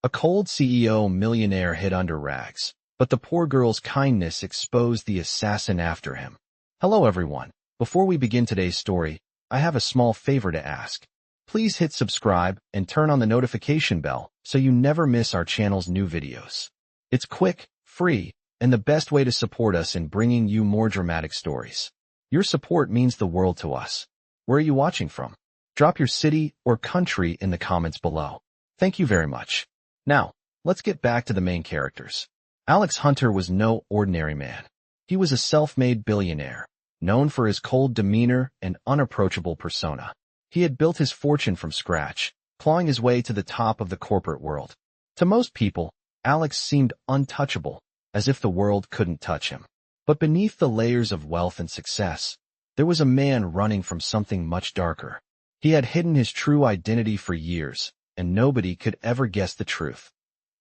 A cold CEO millionaire hid under rags, but the poor girl's kindness exposed the assassin after him. Hello everyone. Before we begin today's story, I have a small favor to ask. Please hit subscribe and turn on the notification bell so you never miss our channel's new videos. It's quick, free, and the best way to support us in bringing you more dramatic stories. Your support means the world to us. Where are you watching from? Drop your city or country in the comments below. Thank you very much. Now, let's get back to the main characters. Alex Hunter was no ordinary man. He was a self-made billionaire, known for his cold demeanor and unapproachable persona. He had built his fortune from scratch, clawing his way to the top of the corporate world. To most people, Alex seemed untouchable, as if the world couldn't touch him. But beneath the layers of wealth and success, there was a man running from something much darker. He had hidden his true identity for years, and nobody could ever guess the truth.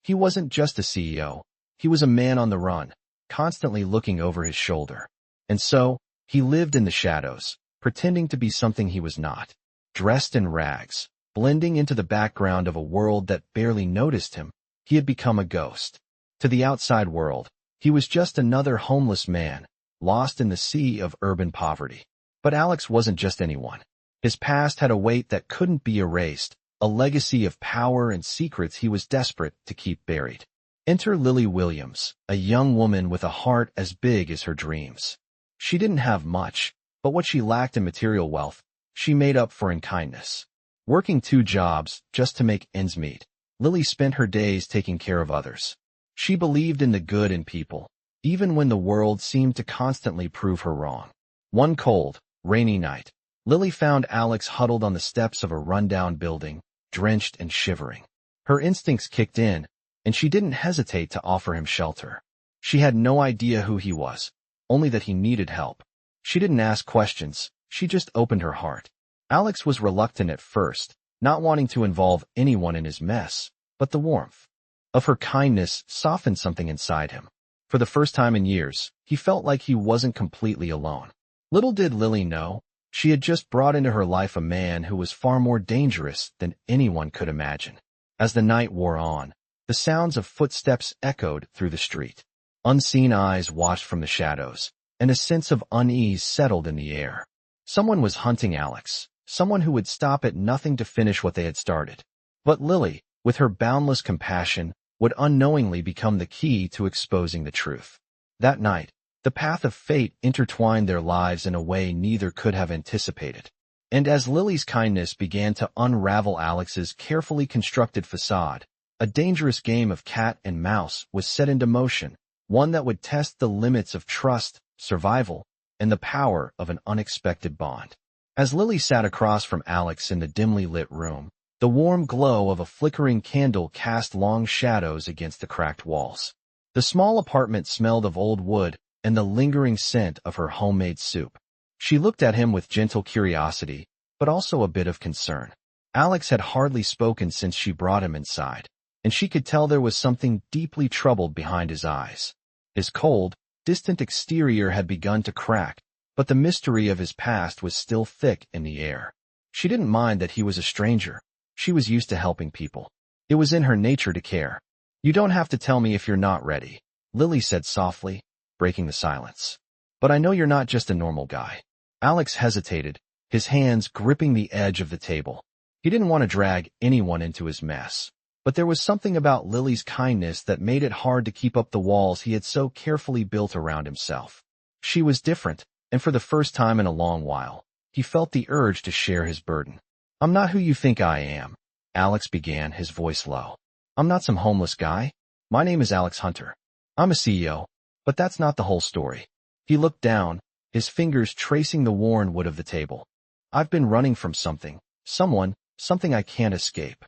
He wasn't just a CEO. He was a man on the run, constantly looking over his shoulder. And so, he lived in the shadows, pretending to be something he was not. Dressed in rags, blending into the background of a world that barely noticed him, he had become a ghost. To the outside world, he was just another homeless man, lost in the sea of urban poverty. But Alex wasn't just anyone. His past had a weight that couldn't be erased, a legacy of power and secrets he was desperate to keep buried. Enter Lily Williams, a young woman with a heart as big as her dreams. She didn't have much, but what she lacked in material wealth, she made up for in kindness. Working 2 jobs just to make ends meet, Lily spent her days taking care of others. She believed in the good in people, even when the world seemed to constantly prove her wrong. One cold, rainy night, Lily found Alex huddled on the steps of a rundown building, drenched and shivering. Her instincts kicked in, and she didn't hesitate to offer him shelter. She had no idea who he was, only that he needed help. She didn't ask questions, she just opened her heart. Alex was reluctant at first, not wanting to involve anyone in his mess, but the warmth of her kindness softened something inside him. For the first time in years, he felt like he wasn't completely alone. Little did Lily know, she had just brought into her life a man who was far more dangerous than anyone could imagine. As the night wore on, the sounds of footsteps echoed through the street. Unseen eyes watched from the shadows, and a sense of unease settled in the air. Someone was hunting Alex, someone who would stop at nothing to finish what they had started. But Lily, with her boundless compassion, would unknowingly become the key to exposing the truth. That night, the path of fate intertwined their lives in a way neither could have anticipated. And as Lily's kindness began to unravel Alex's carefully constructed facade, a dangerous game of cat and mouse was set into motion, one that would test the limits of trust, survival, and the power of an unexpected bond. As Lily sat across from Alex in the dimly lit room, the warm glow of a flickering candle cast long shadows against the cracked walls. The small apartment smelled of old wood and the lingering scent of her homemade soup. She looked at him with gentle curiosity, but also a bit of concern. Alex had hardly spoken since she brought him inside, and she could tell there was something deeply troubled behind his eyes. His cold, distant exterior had begun to crack, but the mystery of his past was still thick in the air. She didn't mind that he was a stranger. She was used to helping people. It was in her nature to care. "You don't have to tell me if you're not ready," Lily said softly, breaking the silence. "But I know you're not just a normal guy." Alex hesitated, his hands gripping the edge of the table. He didn't want to drag anyone into his mess, but there was something about Lily's kindness that made it hard to keep up the walls he had so carefully built around himself. She was different, and for the first time in a long while, he felt the urge to share his burden. "I'm not who you think I am," Alex began, his voice low. "I'm not some homeless guy. My name is Alex Hunter. I'm a CEO, but that's not the whole story." He looked down, his fingers tracing the worn wood of the table. "I've been running from something, someone, something I can't escape."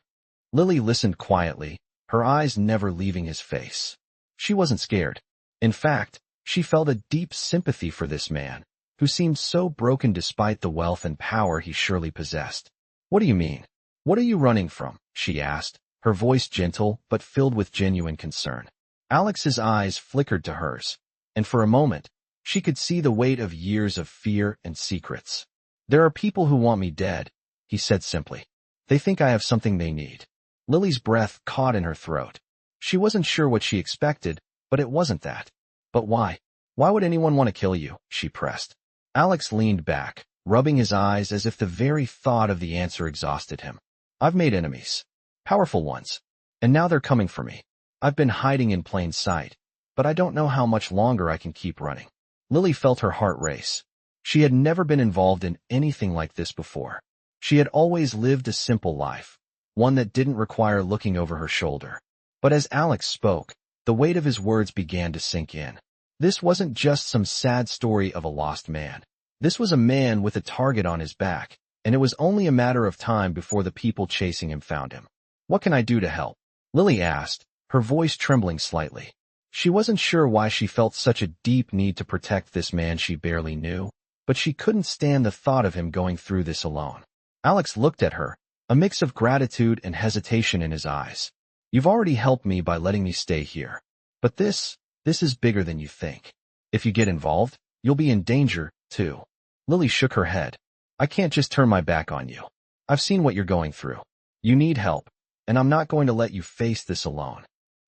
Lily listened quietly, her eyes never leaving his face. She wasn't scared. In fact, she felt a deep sympathy for this man, who seemed so broken despite the wealth and power he surely possessed. "What do you mean? What are you running from?" she asked, her voice gentle but filled with genuine concern. Alex's eyes flickered to hers, and for a moment, she could see the weight of years of fear and secrets. "There are people who want me dead," he said simply. "They think I have something they need." Lily's breath caught in her throat. She wasn't sure what she expected, but it wasn't that. But why? Why would anyone want to kill you? She pressed. Alex leaned back, rubbing his eyes as if the very thought of the answer exhausted him. I've made enemies. Powerful ones. And now they're coming for me. I've been hiding in plain sight, but I don't know how much longer I can keep running. Lily felt her heart race. She had never been involved in anything like this before. She had always lived a simple life, one that didn't require looking over her shoulder. But as Alex spoke, the weight of his words began to sink in. This wasn't just some sad story of a lost man. This was a man with a target on his back, and it was only a matter of time before the people chasing him found him. What can I do to help? Lily asked, her voice trembling slightly. She wasn't sure why she felt such a deep need to protect this man she barely knew, but she couldn't stand the thought of him going through this alone. Alex looked at her, a mix of gratitude and hesitation in his eyes. You've already helped me by letting me stay here. But this is bigger than you think. If you get involved, you'll be in danger, too. Lily shook her head. I can't just turn my back on you. I've seen what you're going through. You need help, and I'm not going to let you face this alone.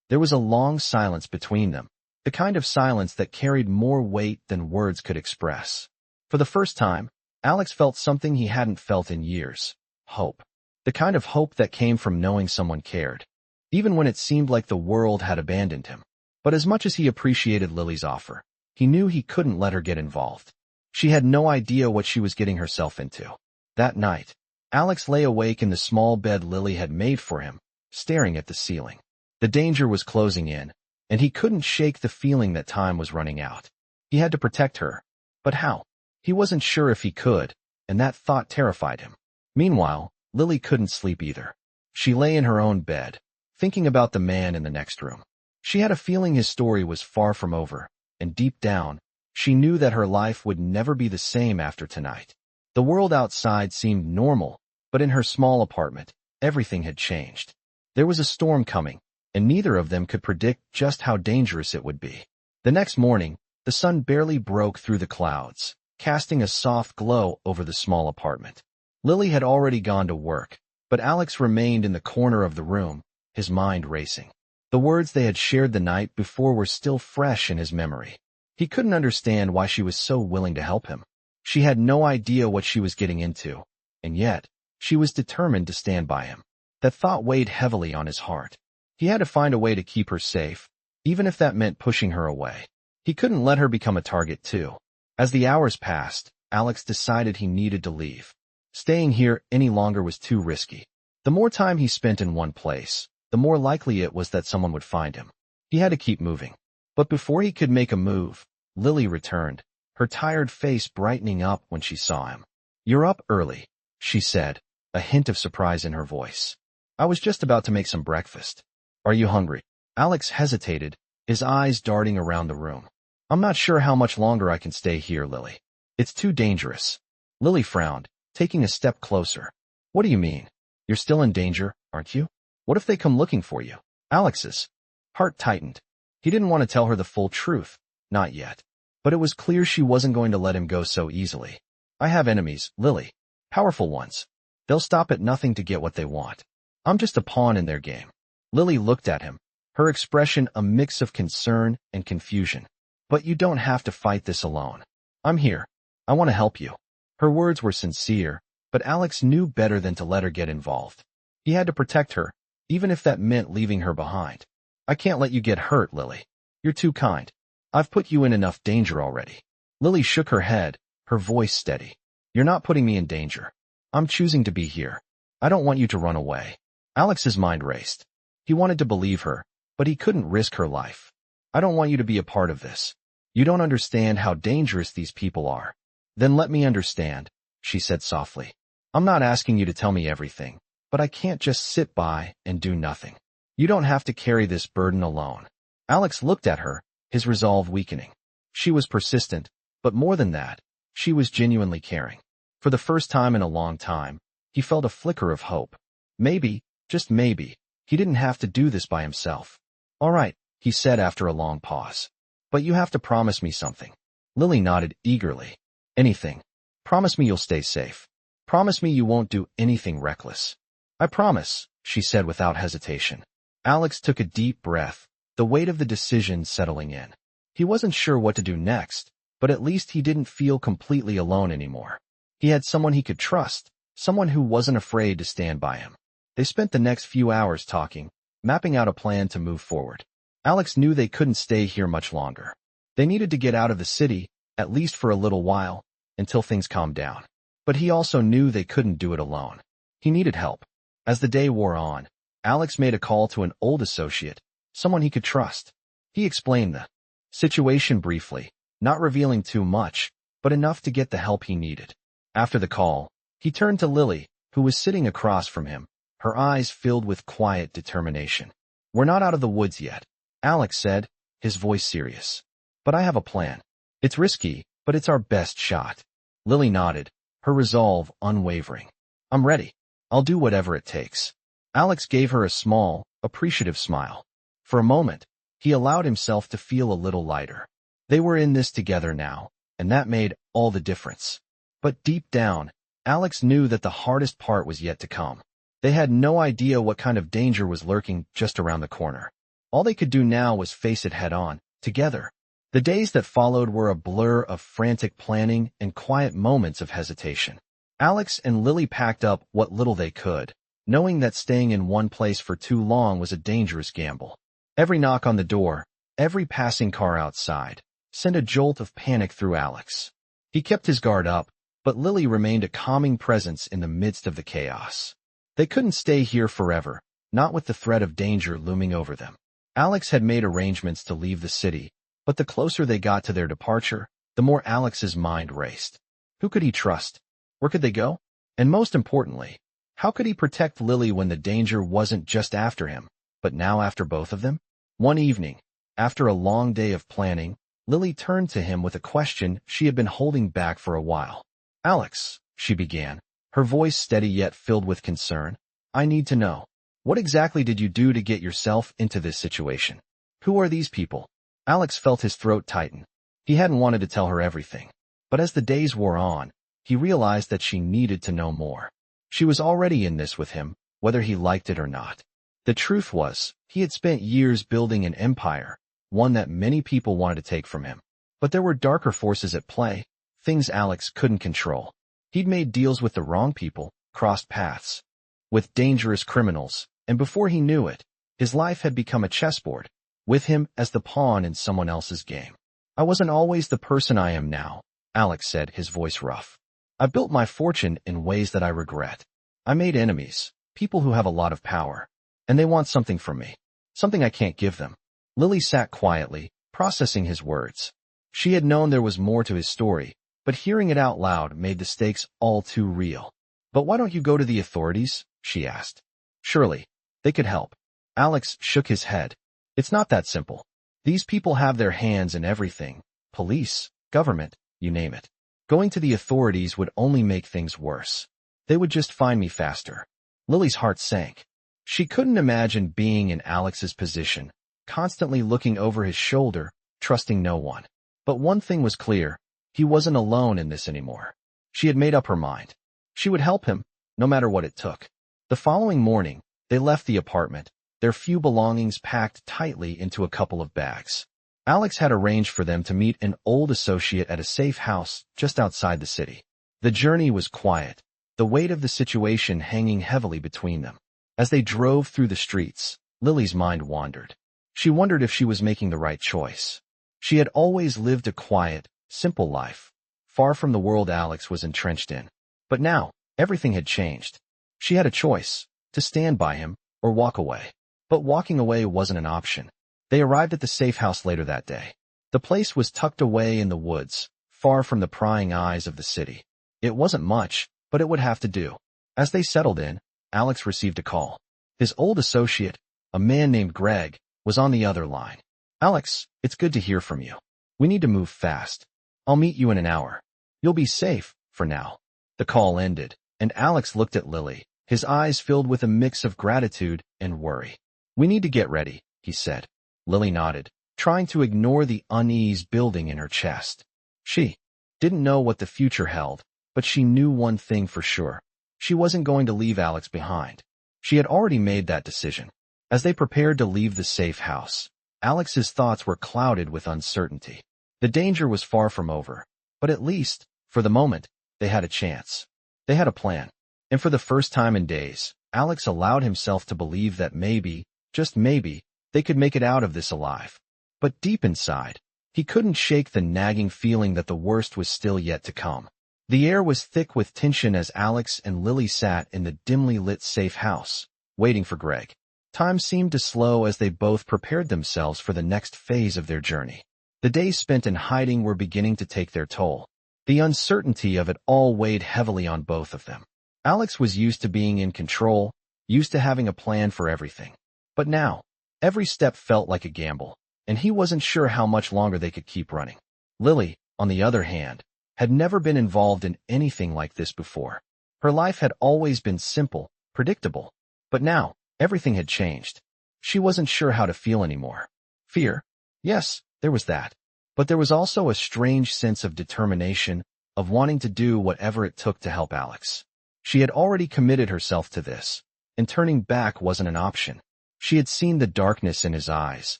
There was a long silence between them, the kind of silence that carried more weight than words could express. For the first time, Alex felt something he hadn't felt in years. Hope. The kind of hope that came from knowing someone cared, even when it seemed like the world had abandoned him. But as much as he appreciated Lily's offer, he knew he couldn't let her get involved. She had no idea what she was getting herself into. That night, Alex lay awake in the small bed Lily had made for him, staring at the ceiling. The danger was closing in, and he couldn't shake the feeling that time was running out. He had to protect her. But how? He wasn't sure if he could, and that thought terrified him. Meanwhile, Lily couldn't sleep either. She lay in her own bed, thinking about the man in the next room. She had a feeling his story was far from over, and deep down, she knew that her life would never be the same after tonight. The world outside seemed normal, but in her small apartment, everything had changed. There was a storm coming, and neither of them could predict just how dangerous it would be. The next morning, the sun barely broke through the clouds, casting a soft glow over the small apartment. Lily had already gone to work, but Alex remained in the corner of the room, his mind racing. The words they had shared the night before were still fresh in his memory. He couldn't understand why she was so willing to help him. She had no idea what she was getting into, and yet, she was determined to stand by him. That thought weighed heavily on his heart. He had to find a way to keep her safe, even if that meant pushing her away. He couldn't let her become a target too. As the hours passed, Alex decided he needed to leave. Staying here any longer was too risky. The more time he spent in one place, the more likely it was that someone would find him. He had to keep moving. But before he could make a move, Lily returned, her tired face brightening up when she saw him. You're up early, she said, a hint of surprise in her voice. I was just about to make some breakfast. Are you hungry? Alex hesitated, his eyes darting around the room. I'm not sure how much longer I can stay here, Lily. It's too dangerous. Lily frowned, taking a step closer. What do you mean? You're still in danger, aren't you? What if they come looking for you? Alex's heart tightened. He didn't want to tell her the full truth, not yet. But it was clear she wasn't going to let him go so easily. I have enemies, Lily. Powerful ones. They'll stop at nothing to get what they want. I'm just a pawn in their game. Lily looked at him, her expression a mix of concern and confusion. But you don't have to fight this alone. I'm here. I want to help you. Her words were sincere, but Alex knew better than to let her get involved. He had to protect her, even if that meant leaving her behind. I can't let you get hurt, Lily. You're too kind. I've put you in enough danger already. Lily shook her head, her voice steady. You're not putting me in danger. I'm choosing to be here. I don't want you to run away. Alex's mind raced. He wanted to believe her, but he couldn't risk her life. I don't want you to be a part of this. You don't understand how dangerous these people are. Then let me understand, she said softly. I'm not asking you to tell me everything, but I can't just sit by and do nothing. You don't have to carry this burden alone. Alex looked at her, his resolve weakening. She was persistent, but more than that, she was genuinely caring. For the first time in a long time, he felt a flicker of hope. Maybe, just maybe, he didn't have to do this by himself. All right, he said after a long pause. But you have to promise me something. Lily nodded eagerly. Anything. Promise me you'll stay safe. Promise me you won't do anything reckless. I promise, she said without hesitation. Alex took a deep breath, the weight of the decision settling in. He wasn't sure what to do next, but at least he didn't feel completely alone anymore. He had someone he could trust, someone who wasn't afraid to stand by him. They spent the next few hours talking, mapping out a plan to move forward. Alex knew they couldn't stay here much longer. They needed to get out of the city, at least for a little while, until things calmed down. But he also knew they couldn't do it alone. He needed help. As the day wore on, Alex made a call to an old associate, someone he could trust. He explained the situation briefly, not revealing too much, but enough to get the help he needed. After the call, he turned to Lily, who was sitting across from him, her eyes filled with quiet determination. "We're not out of the woods yet," Alex said, his voice serious. "But I have a plan. It's risky, but it's our best shot." Lily nodded, her resolve unwavering. "I'm ready. I'll do whatever it takes." Alex gave her a small, appreciative smile. For a moment, he allowed himself to feel a little lighter. They were in this together now, and that made all the difference. But deep down, Alex knew that the hardest part was yet to come. They had no idea what kind of danger was lurking just around the corner. All they could do now was face it head-on, together. The days that followed were a blur of frantic planning and quiet moments of hesitation. Alex and Lily packed up what little they could, knowing that staying in one place for too long was a dangerous gamble. Every knock on the door, every passing car outside, sent a jolt of panic through Alex. He kept his guard up, but Lily remained a calming presence in the midst of the chaos. They couldn't stay here forever, not with the threat of danger looming over them. Alex had made arrangements to leave the city, but the closer they got to their departure, the more Alex's mind raced. Who could he trust? Where could they go? And most importantly, how could he protect Lily when the danger wasn't just after him, but now after both of them? One evening, after a long day of planning, Lily turned to him with a question she had been holding back for a while. "Alex," she began, her voice steady yet filled with concern, "I need to know. What exactly did you do to get yourself into this situation? Who are these people?" Alex felt his throat tighten. He hadn't wanted to tell her everything, but as the days wore on, he realized that she needed to know more. She was already in this with him, whether he liked it or not. The truth was, he had spent years building an empire, one that many people wanted to take from him. But there were darker forces at play, things Alex couldn't control. He'd made deals with the wrong people, crossed paths with dangerous criminals, and before he knew it, his life had become a chessboard, with him as the pawn in someone else's game. "I wasn't always the person I am now," Alex said, his voice rough. "I built my fortune in ways that I regret. I made enemies, people who have a lot of power, and they want something from me, something I can't give them." Lily sat quietly, processing his words. She had known there was more to his story, but hearing it out loud made the stakes all too real. "But why don't you go to the authorities?" she asked. "Surely, they could help." Alex shook his head. "It's not that simple. These people have their hands in everything. Police, government, you name it. Going to the authorities would only make things worse. They would just find me faster." Lily's heart sank. She couldn't imagine being in Alex's position, constantly looking over his shoulder, trusting no one. But one thing was clear, he wasn't alone in this anymore. She had made up her mind. She would help him, no matter what it took. The following morning, they left the apartment, their few belongings packed tightly into a couple of bags. Alex had arranged for them to meet an old associate at a safe house just outside the city. The journey was quiet, the weight of the situation hanging heavily between them. As they drove through the streets, Lily's mind wandered. She wondered if she was making the right choice. She had always lived a quiet, simple life, far from the world Alex was entrenched in. But now, everything had changed. She had a choice, to stand by him, or walk away. But walking away wasn't an option. They arrived at the safe house later that day. The place was tucked away in the woods, far from the prying eyes of the city. It wasn't much, but it would have to do. As they settled in, Alex received a call. His old associate, a man named Greg, was on the other line. "Alex, it's good to hear from you. We need to move fast. I'll meet you in an hour. You'll be safe, for now." The call ended, and Alex looked at Lily, his eyes filled with a mix of gratitude and worry. "We need to get ready," he said. Lily nodded, trying to ignore the unease building in her chest. She didn't know what the future held, but she knew one thing for sure. She wasn't going to leave Alex behind. She had already made that decision. As they prepared to leave the safe house, Alex's thoughts were clouded with uncertainty. The danger was far from over, but at least, for the moment, they had a chance. They had a plan. And for the first time in days, Alex allowed himself to believe that maybe, just maybe, they could make it out of this alive. But deep inside, he couldn't shake the nagging feeling that the worst was still yet to come. The air was thick with tension as Alex and Lily sat in the dimly lit safe house, waiting for Greg. Time seemed to slow as they both prepared themselves for the next phase of their journey. The days spent in hiding were beginning to take their toll. The uncertainty of it all weighed heavily on both of them. Alex was used to being in control, used to having a plan for everything. But now, every step felt like a gamble, and he wasn't sure how much longer they could keep running. Lily, on the other hand, had never been involved in anything like this before. Her life had always been simple, predictable. But now, everything had changed. She wasn't sure how to feel anymore. Fear? Yes, there was that. But there was also a strange sense of determination, of wanting to do whatever it took to help Alex. She had already committed herself to this, and turning back wasn't an option. She had seen the darkness in his eyes,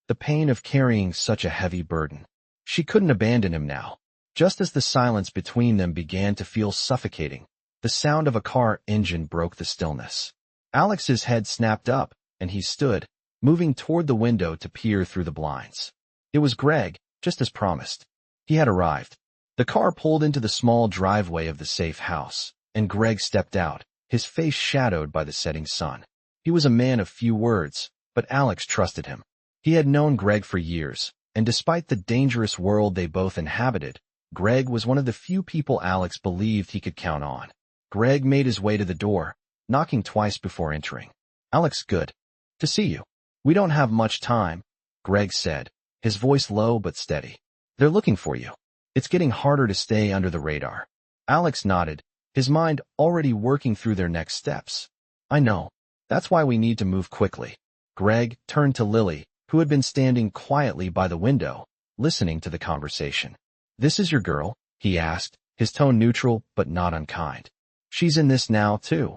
the pain of carrying such a heavy burden. She couldn't abandon him now. Just as the silence between them began to feel suffocating, the sound of a car engine broke the stillness. Alex's head snapped up, and he stood, moving toward the window to peer through the blinds. It was Greg, just as promised. He had arrived. The car pulled into the small driveway of the safe house, and Greg stepped out, his face shadowed by the setting sun. He was a man of few words, but Alex trusted him. He had known Greg for years, and despite the dangerous world they both inhabited, Greg was one of the few people Alex believed he could count on. Greg made his way to the door, knocking twice before entering. "Alex, good to see you. We don't have much time," Greg said, his voice low but steady. "They're looking for you. It's getting harder to stay under the radar." Alex nodded, his mind already working through their next steps. "I know. That's why we need to move quickly." Greg turned to Lily, who had been standing quietly by the window, listening to the conversation. "This is your girl?" he asked, his tone neutral but not unkind. "She's in this now, too,"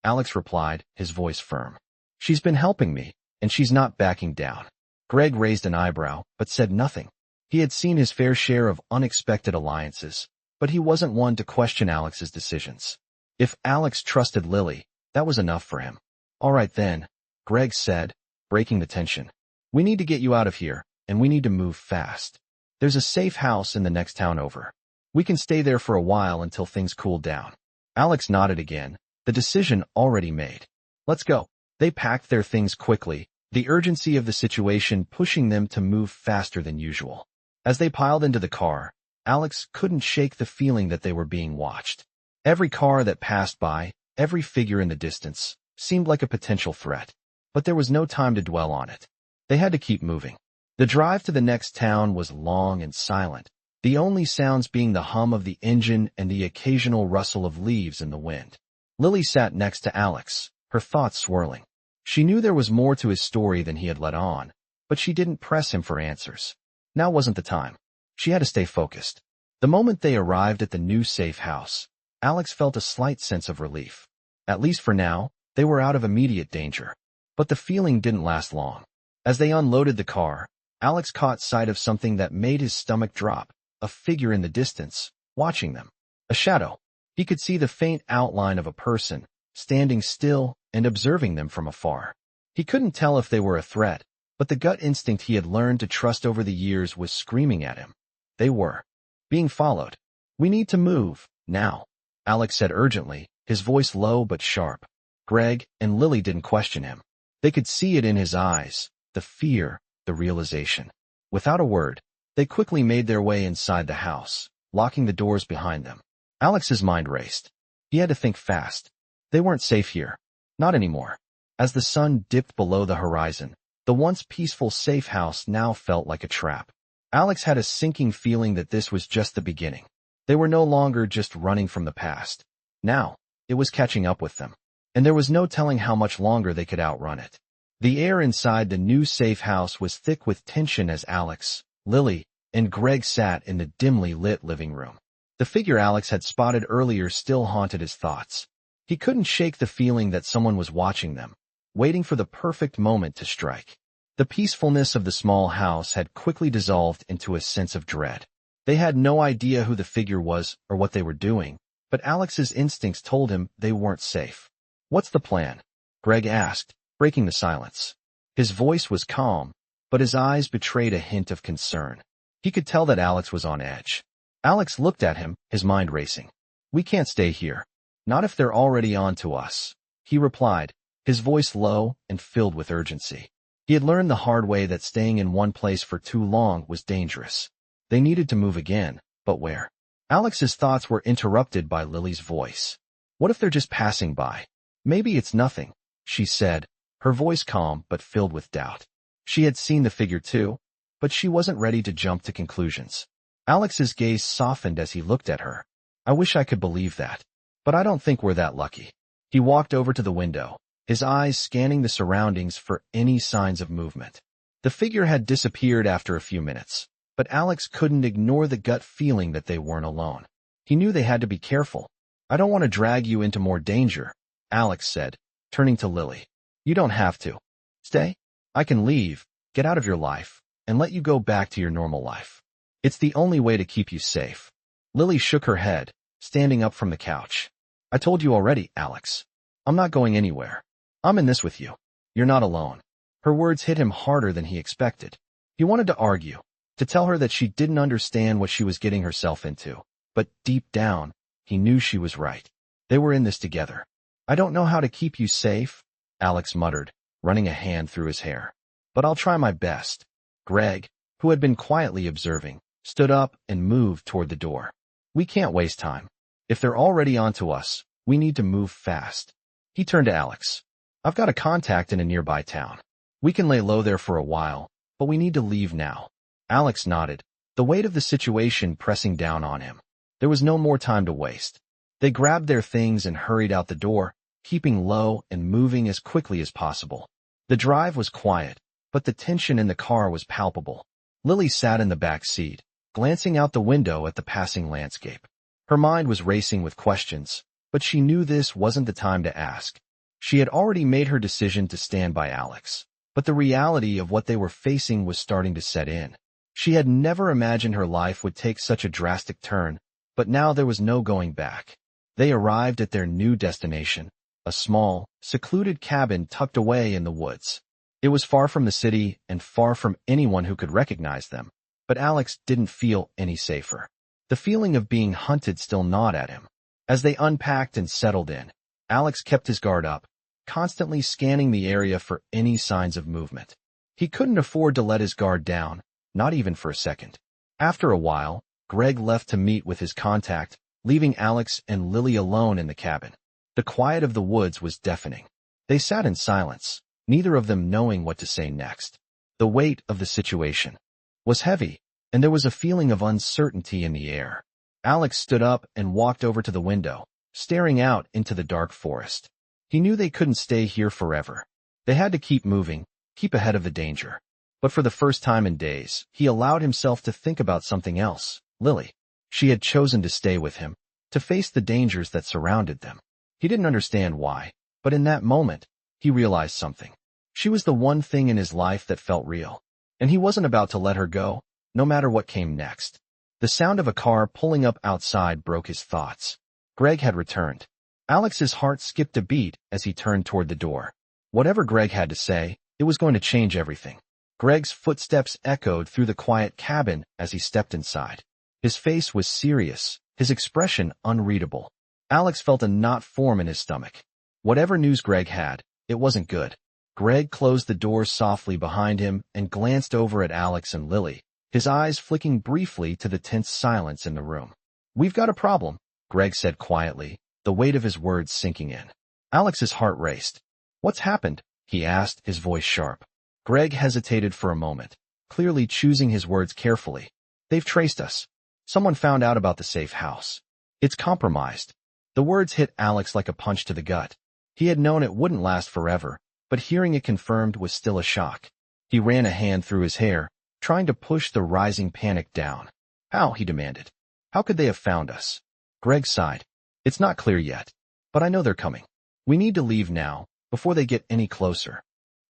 Alex replied, his voice firm. "She's been helping me, and she's not backing down." Greg raised an eyebrow, but said nothing. He had seen his fair share of unexpected alliances, but he wasn't one to question Alex's decisions. If Alex trusted Lily, that was enough for him. "All right then," Greg said, breaking the tension. "We need to get you out of here, and we need to move fast. There's a safe house in the next town over. We can stay there for a while until things cool down." Alex nodded again, the decision already made. "Let's go." They packed their things quickly, the urgency of the situation pushing them to move faster than usual. As they piled into the car, Alex couldn't shake the feeling that they were being watched. Every car that passed by, every figure in the distance, seemed like a potential threat. But there was no time to dwell on it. They had to keep moving. The drive to the next town was long and silent, the only sounds being the hum of the engine and the occasional rustle of leaves in the wind. Lily sat next to Alex, her thoughts swirling. She knew there was more to his story than he had let on, but she didn't press him for answers. Now wasn't the time. She had to stay focused. The moment they arrived at the new safe house, Alex felt a slight sense of relief. At least for now, they were out of immediate danger. But the feeling didn't last long. As they unloaded the car, Alex caught sight of something that made his stomach drop, a figure in the distance, watching them. A shadow. He could see the faint outline of a person, standing still and observing them from afar. He couldn't tell if they were a threat, but the gut instinct he had learned to trust over the years was screaming at him. They were being followed. "We need to move, now," Alex said urgently, his voice low but sharp. Greg and Lily didn't question him. They could see it in his eyes, the fear, the realization. Without a word, they quickly made their way inside the house, locking the doors behind them. Alex's mind raced. He had to think fast. They weren't safe here. Not anymore. As the sun dipped below the horizon, the once peaceful safe house now felt like a trap. Alex had a sinking feeling that this was just the beginning. They were no longer just running from the past. Now, it was catching up with them. And there was no telling how much longer they could outrun it. The air inside the new safe house was thick with tension as Alex, Lily, and Greg sat in the dimly lit living room. The figure Alex had spotted earlier still haunted his thoughts. He couldn't shake the feeling that someone was watching them, waiting for the perfect moment to strike. The peacefulness of the small house had quickly dissolved into a sense of dread. They had no idea who the figure was or what they were doing, but Alex's instincts told him they weren't safe. "What's the plan?" Greg asked, breaking the silence. His voice was calm, but his eyes betrayed a hint of concern. He could tell that Alex was on edge. Alex looked at him, his mind racing. "We can't stay here. Not if they're already on to us," he replied, his voice low and filled with urgency. He had learned the hard way that staying in one place for too long was dangerous. They needed to move again, but where? Alex's thoughts were interrupted by Lily's voice. "What if they're just passing by? Maybe it's nothing," she said, her voice calm but filled with doubt. She had seen the figure too, but she wasn't ready to jump to conclusions. Alex's gaze softened as he looked at her. "I wish I could believe that, but I don't think we're that lucky." He walked over to the window, his eyes scanning the surroundings for any signs of movement. The figure had disappeared after a few minutes, but Alex couldn't ignore the gut feeling that they weren't alone. He knew they had to be careful. "I don't want to drag you into more danger," Alex said, turning to Lily. "You don't have to. Stay. I can leave, get out of your life, and let you go back to your normal life. It's the only way to keep you safe." Lily shook her head, standing up from the couch. "I told you already, Alex. I'm not going anywhere. I'm in this with you. You're not alone." Her words hit him harder than he expected. He wanted to argue, to tell her that she didn't understand what she was getting herself into, but deep down, he knew she was right. They were in this together. "I don't know how to keep you safe," Alex muttered, running a hand through his hair. "But I'll try my best." Greg, who had been quietly observing, stood up and moved toward the door. "We can't waste time. If they're already onto us, we need to move fast." He turned to Alex. "I've got a contact in a nearby town. We can lay low there for a while, but we need to leave now." Alex nodded, the weight of the situation pressing down on him. There was no more time to waste. They grabbed their things and hurried out the door, keeping low and moving as quickly as possible. The drive was quiet, but the tension in the car was palpable. Lily sat in the back seat, glancing out the window at the passing landscape. Her mind was racing with questions, but she knew this wasn't the time to ask. She had already made her decision to stand by Alex, but the reality of what they were facing was starting to set in. She had never imagined her life would take such a drastic turn, but now there was no going back. They arrived at their new destination, a small, secluded cabin tucked away in the woods. It was far from the city and far from anyone who could recognize them, but Alex didn't feel any safer. The feeling of being hunted still gnawed at him. As they unpacked and settled in, Alex kept his guard up, constantly scanning the area for any signs of movement. He couldn't afford to let his guard down, not even for a second. After a while, Greg left to meet with his contact, leaving Alex and Lily alone in the cabin. The quiet of the woods was deafening. They sat in silence, neither of them knowing what to say next. The weight of the situation was heavy, and there was a feeling of uncertainty in the air. Alex stood up and walked over to the window, staring out into the dark forest. He knew they couldn't stay here forever. They had to keep moving, keep ahead of the danger. But for the first time in days, he allowed himself to think about something else. Lily. She had chosen to stay with him, to face the dangers that surrounded them. He didn't understand why, but in that moment, he realized something. She was the one thing in his life that felt real, and he wasn't about to let her go, no matter what came next. The sound of a car pulling up outside broke his thoughts. Greg had returned. Alex's heart skipped a beat as he turned toward the door. Whatever Greg had to say, it was going to change everything. Greg's footsteps echoed through the quiet cabin as he stepped inside. His face was serious, his expression unreadable. Alex felt a knot form in his stomach. Whatever news Greg had, it wasn't good. Greg closed the door softly behind him and glanced over at Alex and Lily, his eyes flicking briefly to the tense silence in the room. "We've got a problem," Greg said quietly, the weight of his words sinking in. Alex's heart raced. "What's happened?" he asked, his voice sharp. Greg hesitated for a moment, clearly choosing his words carefully. "They've traced us. Someone found out about the safe house. It's compromised." The words hit Alex like a punch to the gut. He had known it wouldn't last forever, but hearing it confirmed was still a shock. He ran a hand through his hair, trying to push the rising panic down. "How?" he demanded. "How could they have found us?" Greg sighed. "It's not clear yet. but I know they're coming. We need to leave now, before they get any closer.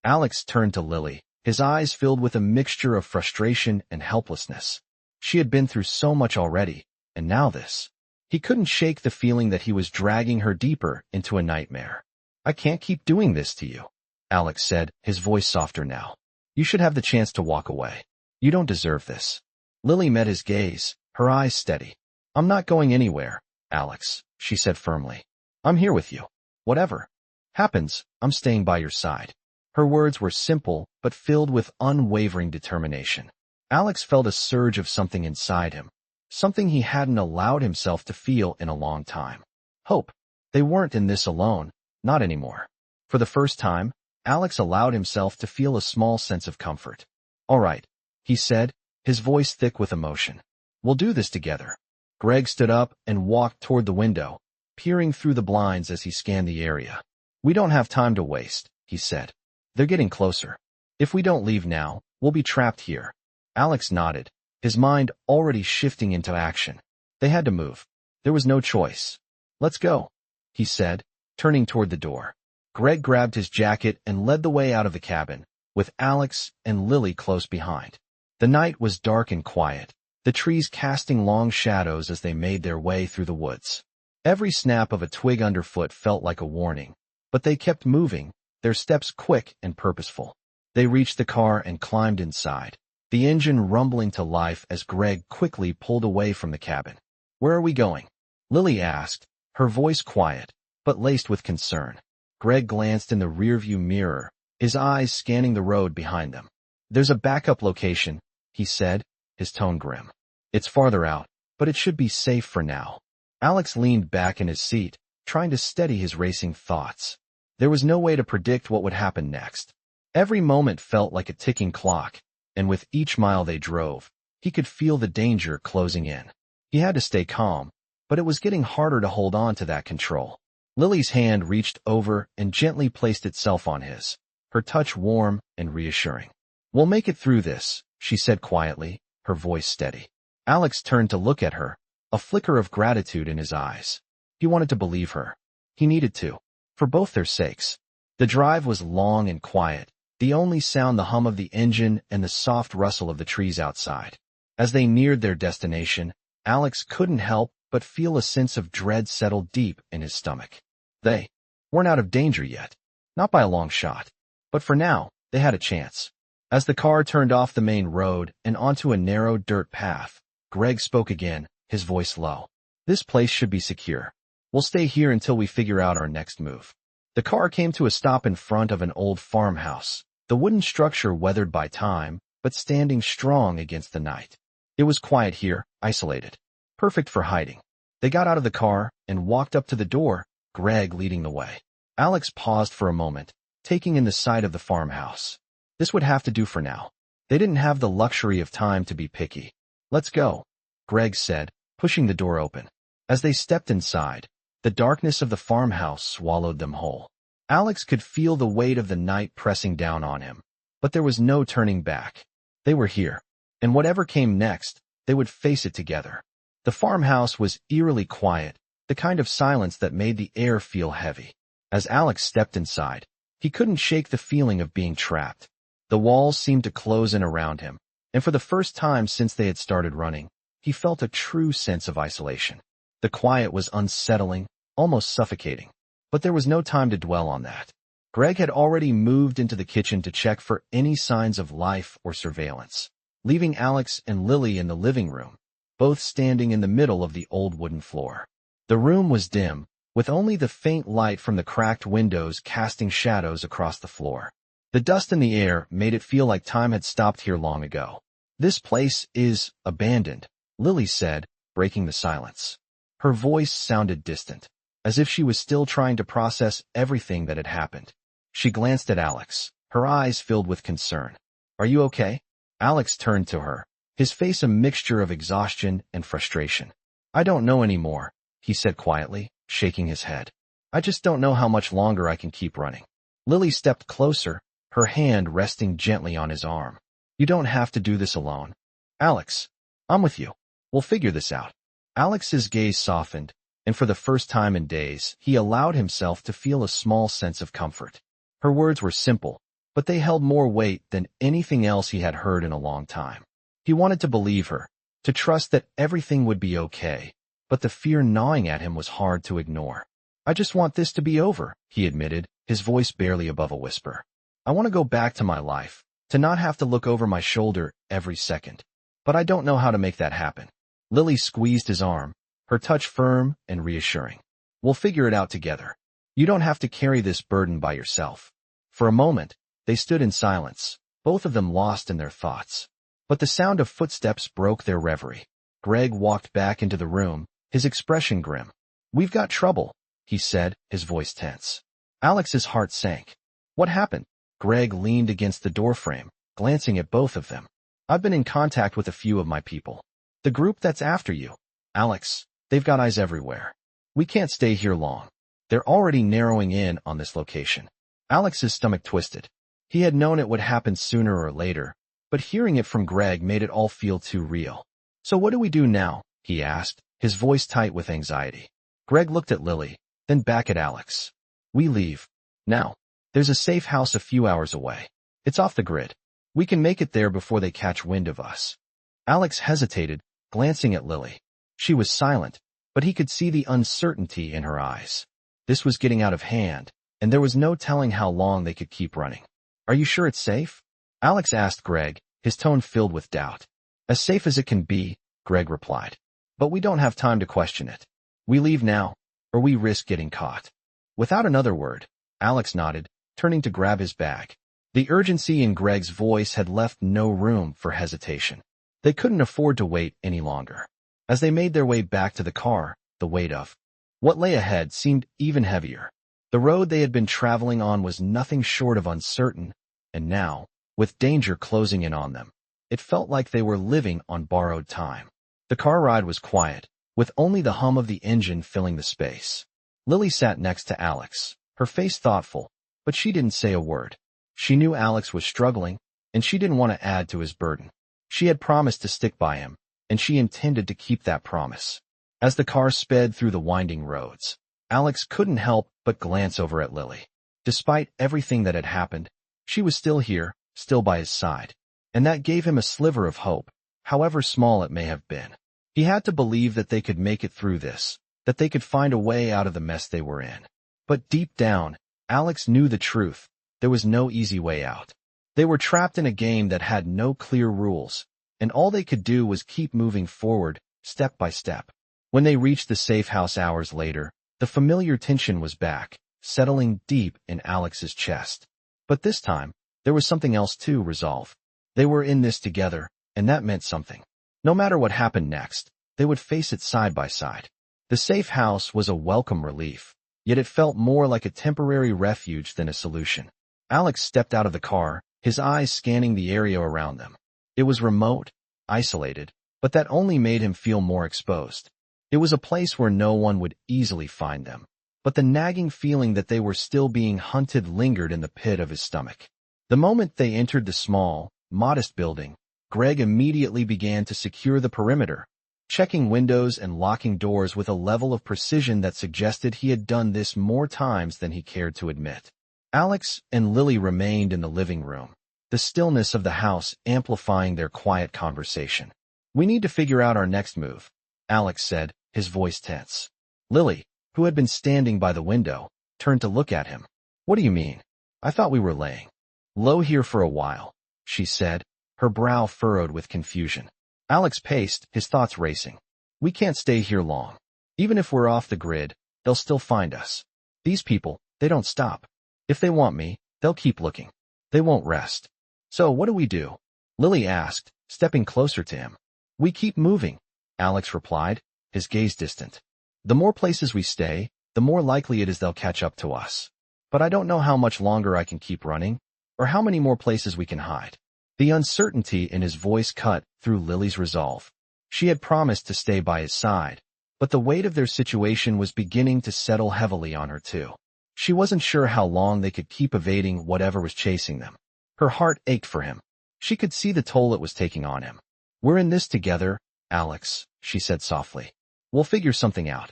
Alex turned to Lily, his eyes filled with a mixture of frustration and helplessness. She had been through so much already, and now this. He couldn't shake the feeling that he was dragging her deeper into a nightmare. I can't keep doing this to you, Alex said, his voice softer now. You should have the chance to walk away. You don't deserve this. Lily met his gaze, her eyes steady. I'm not going anywhere, Alex, she said firmly. I'm here with you. Whatever happens, I'm staying by your side. Her words were simple, but filled with unwavering determination. Alex felt a surge of something inside him, something he hadn't allowed himself to feel in a long time. Hope. They weren't in this alone, not anymore. For the first time, Alex allowed himself to feel a small sense of comfort. All right, he said, his voice thick with emotion. We'll do this together. Greg stood up and walked toward the window, peering through the blinds as he scanned the area. We don't have time to waste, he said. They're getting closer. If we don't leave now, we'll be trapped here. Alex nodded, his mind already shifting into action. They had to move. There was no choice. Let's go, he said, turning toward the door. Greg grabbed his jacket and led the way out of the cabin, with Alex and Lily close behind. The night was dark and quiet, the trees casting long shadows as they made their way through the woods. Every snap of a twig underfoot felt like a warning, but they kept moving, their steps quick and purposeful. They reached the car and climbed inside, the engine rumbling to life as Greg quickly pulled away from the cabin. Where are we going? Lily asked, her voice quiet, but laced with concern. Greg glanced in the rearview mirror, his eyes scanning the road behind them. There's a backup location, he said, his tone grim. It's farther out, but it should be safe for now. Alex leaned back in his seat, trying to steady his racing thoughts. There was no way to predict what would happen next. Every moment felt like a ticking clock, and with each mile they drove, he could feel the danger closing in. He had to stay calm, but it was getting harder to hold on to that control. Lily's hand reached over and gently placed itself on his, her touch warm and reassuring. We'll make it through this, she said quietly, her voice steady. Alex turned to look at her, a flicker of gratitude in his eyes. He wanted to believe her. He needed to, for both their sakes. The drive was long and quiet, the only sound the hum of the engine and the soft rustle of the trees outside. As they neared their destination, Alex couldn't help but feel a sense of dread settle deep in his stomach. They weren't out of danger yet, not by a long shot, but for now, they had a chance. As the car turned off the main road and onto a narrow dirt path, Greg spoke again, his voice low. This place should be secure. We'll stay here until we figure out our next move. The car came to a stop in front of an old farmhouse, the wooden structure weathered by time, but standing strong against the night. It was quiet here, isolated, perfect for hiding. They got out of the car and walked up to the door, Greg leading the way. Alex paused for a moment, taking in the sight of the farmhouse. This would have to do for now. They didn't have the luxury of time to be picky. Let's go, Greg said, pushing the door open. As they stepped inside, the darkness of the farmhouse swallowed them whole. Alex could feel the weight of the night pressing down on him, but there was no turning back. They were here, and whatever came next, they would face it together. The farmhouse was eerily quiet, the kind of silence that made the air feel heavy. As Alex stepped inside, he couldn't shake the feeling of being trapped. The walls seemed to close in around him, and for the first time since they had started running, he felt a true sense of isolation. The quiet was unsettling, almost suffocating. But there was no time to dwell on that. Greg had already moved into the kitchen to check for any signs of life or surveillance, leaving Alex and Lily in the living room, both standing in the middle of the old wooden floor. The room was dim, with only the faint light from the cracked windows casting shadows across the floor. The dust in the air made it feel like time had stopped here long ago. This place is abandoned, Lily said, breaking the silence. Her voice sounded distant, as if she was still trying to process everything that had happened. She glanced at Alex, her eyes filled with concern. Are you okay? Alex turned to her, his face a mixture of exhaustion and frustration. I don't know anymore, he said quietly, shaking his head. I just don't know how much longer I can keep running. Lily stepped closer, her hand resting gently on his arm. You don't have to do this alone. Alex, I'm with you. We'll figure this out. Alex's gaze softened, and for the first time in days, he allowed himself to feel a small sense of comfort. Her words were simple, but they held more weight than anything else he had heard in a long time. He wanted to believe her, to trust that everything would be okay, but the fear gnawing at him was hard to ignore. "I just want this to be over," he admitted, his voice barely above a whisper. "I want to go back to my life, to not have to look over my shoulder every second. But I don't know how to make that happen." Lily squeezed his arm, her touch firm and reassuring. "We'll figure it out together. You don't have to carry this burden by yourself." For a moment, they stood in silence, both of them lost in their thoughts. But the sound of footsteps broke their reverie. Greg walked back into the room, his expression grim. "We've got trouble," he said, his voice tense. Alex's heart sank. "What happened?" Greg leaned against the doorframe, glancing at both of them. "I've been in contact with a few of my people. The group that's after you. Alex, they've got eyes everywhere. We can't stay here long. They're already narrowing in on this location." Alex's stomach twisted. He had known it would happen sooner or later, but hearing it from Greg made it all feel too real. "So what do we do now?" he asked, his voice tight with anxiety. Greg looked at Lily, then back at Alex. "We leave. Now. There's a safe house a few hours away. It's off the grid. We can make it there before they catch wind of us." Alex hesitated, glancing at Lily. She was silent, but he could see the uncertainty in her eyes. This was getting out of hand, and there was no telling how long they could keep running. "Are you sure it's safe?" Alex asked Greg, his tone filled with doubt. "As safe as it can be," Greg replied. "But we don't have time to question it. We leave now, or we risk getting caught." Without another word, Alex nodded, turning to grab his bag. The urgency in Greg's voice had left no room for hesitation. They couldn't afford to wait any longer. As they made their way back to the car, the weight of what lay ahead seemed even heavier. The road they had been traveling on was nothing short of uncertain, and now, with danger closing in on them, it felt like they were living on borrowed time. The car ride was quiet, with only the hum of the engine filling the space. Lily sat next to Alex, her face thoughtful, but she didn't say a word. She knew Alex was struggling, and she didn't want to add to his burden. She had promised to stick by him, and she intended to keep that promise. As the car sped through the winding roads, Alex couldn't help but glance over at Lily. Despite everything that had happened, she was still here, still by his side, and that gave him a sliver of hope, however small it may have been. He had to believe that they could make it through this, that they could find a way out of the mess they were in. But deep down, Alex knew the truth. There was no easy way out. They were trapped in a game that had no clear rules, and all they could do was keep moving forward, step by step. When they reached the safe house hours later, the familiar tension was back, settling deep in Alex's chest. But this time, there was something else to resolve. They were in this together, and that meant something. No matter what happened next, they would face it side by side. The safe house was a welcome relief, yet it felt more like a temporary refuge than a solution. Alex stepped out of the car, his eyes scanning the area around them. It was remote, isolated, but that only made him feel more exposed. It was a place where no one would easily find them, but the nagging feeling that they were still being hunted lingered in the pit of his stomach. The moment they entered the small, modest building, Greg immediately began to secure the perimeter, checking windows and locking doors with a level of precision that suggested he had done this more times than he cared to admit. Alex and Lily remained in the living room, the stillness of the house amplifying their quiet conversation. "We need to figure out our next move," Alex said, his voice tense. Lily, who had been standing by the window, turned to look at him. "What do you mean? I thought we were laying low here for a while," she said, her brow furrowed with confusion. Alex paced, his thoughts racing. "We can't stay here long. Even if we're off the grid, they'll still find us. These people, they don't stop. If they want me, they'll keep looking. They won't rest. So what do we do?" Lily asked, stepping closer to him. "We keep moving," Alex replied, his gaze distant. "The more places we stay, the more likely it is they'll catch up to us. But I don't know how much longer I can keep running, or how many more places we can hide." The uncertainty in his voice cut through Lily's resolve. She had promised to stay by his side, but the weight of their situation was beginning to settle heavily on her too. She wasn't sure how long they could keep evading whatever was chasing them. Her heart ached for him. She could see the toll it was taking on him. "We're in this together, Alex," she said softly. "We'll figure something out."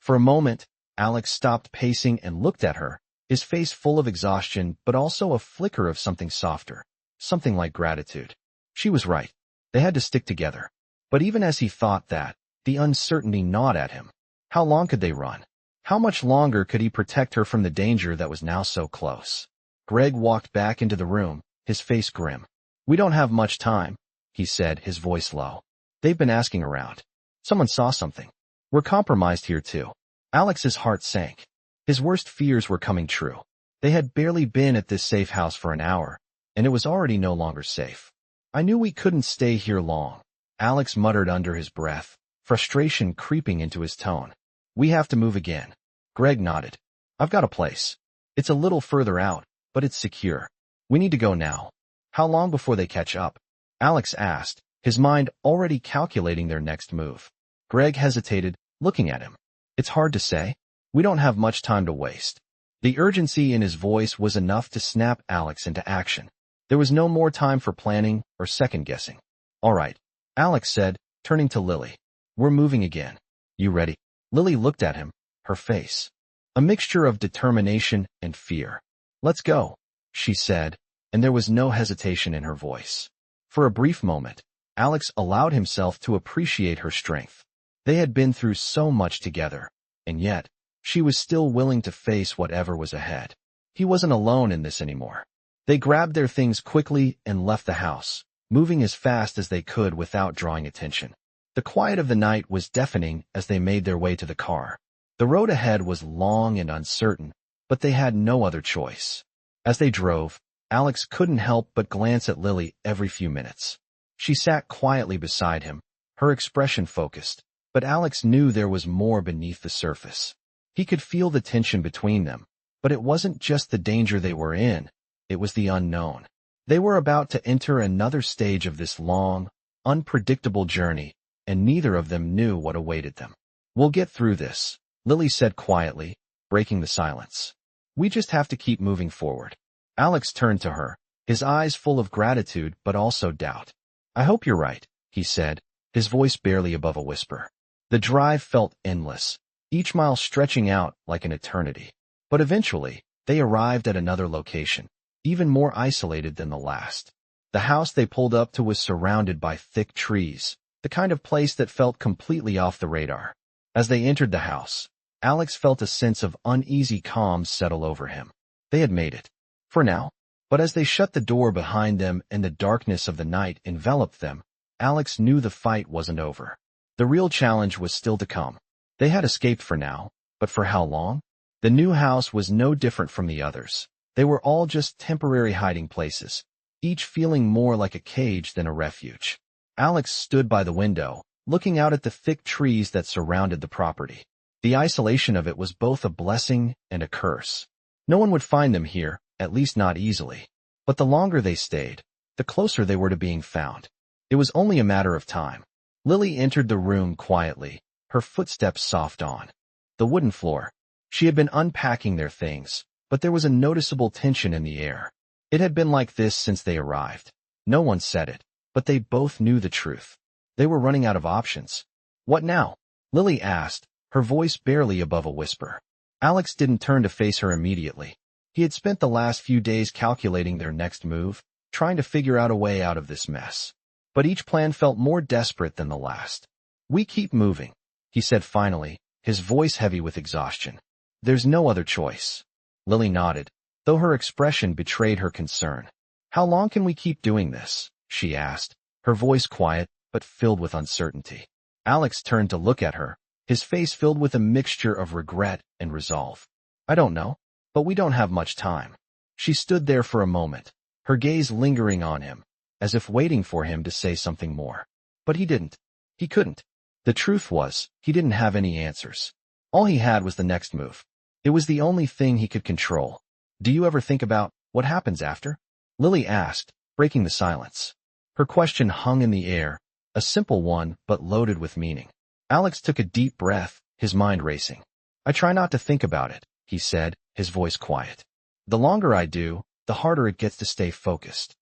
For a moment, Alex stopped pacing and looked at her, his face full of exhaustion but also a flicker of something softer, something like gratitude. She was right. They had to stick together. But even as he thought that, the uncertainty gnawed at him. How long could they run? How much longer could he protect her from the danger that was now so close? Greg walked back into the room, his face grim. "We don't have much time," he said, his voice low. "They've been asking around. Someone saw something. We're compromised here too." Alex's heart sank. His worst fears were coming true. They had barely been at this safe house for an hour, and it was already no longer safe. "I knew we couldn't stay here long," Alex muttered under his breath, frustration creeping into his tone. "We have to move again." Greg nodded. "I've got a place. It's a little further out, but it's secure. We need to go now." "How long before they catch up?" Alex asked, his mind already calculating their next move. Greg hesitated, looking at him. "It's hard to say. We don't have much time to waste." The urgency in his voice was enough to snap Alex into action. There was no more time for planning or second-guessing. "All right," Alex said, turning to Lily. "We're moving again. You ready?" Lily looked at him, her face a mixture of determination and fear. "Let's go," she said, and there was no hesitation in her voice. For a brief moment, Alex allowed himself to appreciate her strength. They had been through so much together, and yet, she was still willing to face whatever was ahead. He wasn't alone in this anymore. They grabbed their things quickly and left the house, moving as fast as they could without drawing attention. The quiet of the night was deafening as they made their way to the car. The road ahead was long and uncertain, but they had no other choice. As they drove, Alex couldn't help but glance at Lily every few minutes. She sat quietly beside him, her expression focused, but Alex knew there was more beneath the surface. He could feel the tension between them, but it wasn't just the danger they were in, it was the unknown. They were about to enter another stage of this long, unpredictable journey, and neither of them knew what awaited them. "We'll get through this," Lily said quietly, breaking the silence. "We just have to keep moving forward." Alex turned to her, his eyes full of gratitude but also doubt. "I hope you're right," he said, his voice barely above a whisper. The drive felt endless, each mile stretching out like an eternity. But eventually, they arrived at another location, even more isolated than the last. The house they pulled up to was surrounded by thick trees, the kind of place that felt completely off the radar. As they entered the house, Alex felt a sense of uneasy calm settle over him. They had made it. For now. But as they shut the door behind them and the darkness of the night enveloped them, Alex knew the fight wasn't over. The real challenge was still to come. They had escaped for now, but for how long? The new house was no different from the others. They were all just temporary hiding places, each feeling more like a cage than a refuge. Alex stood by the window, looking out at the thick trees that surrounded the property. The isolation of it was both a blessing and a curse. No one would find them here, at least not easily. But the longer they stayed, the closer they were to being found. It was only a matter of time. Lily entered the room quietly, her footsteps soft on the wooden floor. She had been unpacking their things, but there was a noticeable tension in the air. It had been like this since they arrived. No one said it, but they both knew the truth. They were running out of options. "What now?" Lily asked, her voice barely above a whisper. Alex didn't turn to face her immediately. He had spent the last few days calculating their next move, trying to figure out a way out of this mess. But each plan felt more desperate than the last. "We keep moving," he said finally, his voice heavy with exhaustion. "There's no other choice." Lily nodded, though her expression betrayed her concern. "How long can we keep doing this?" she asked, her voice quiet but filled with uncertainty. Alex turned to look at her, his face filled with a mixture of regret and resolve. "I don't know, but we don't have much time." She stood there for a moment, her gaze lingering on him, as if waiting for him to say something more. But he didn't. He couldn't. The truth was, he didn't have any answers. All he had was the next move. It was the only thing he could control. "Do you ever think about what happens after?" Lily asked, breaking the silence. Her question hung in the air, a simple one but loaded with meaning. Alex took a deep breath, his mind racing. "I try not to think about it," he said, his voice quiet. "The longer I do, the harder it gets to stay focused."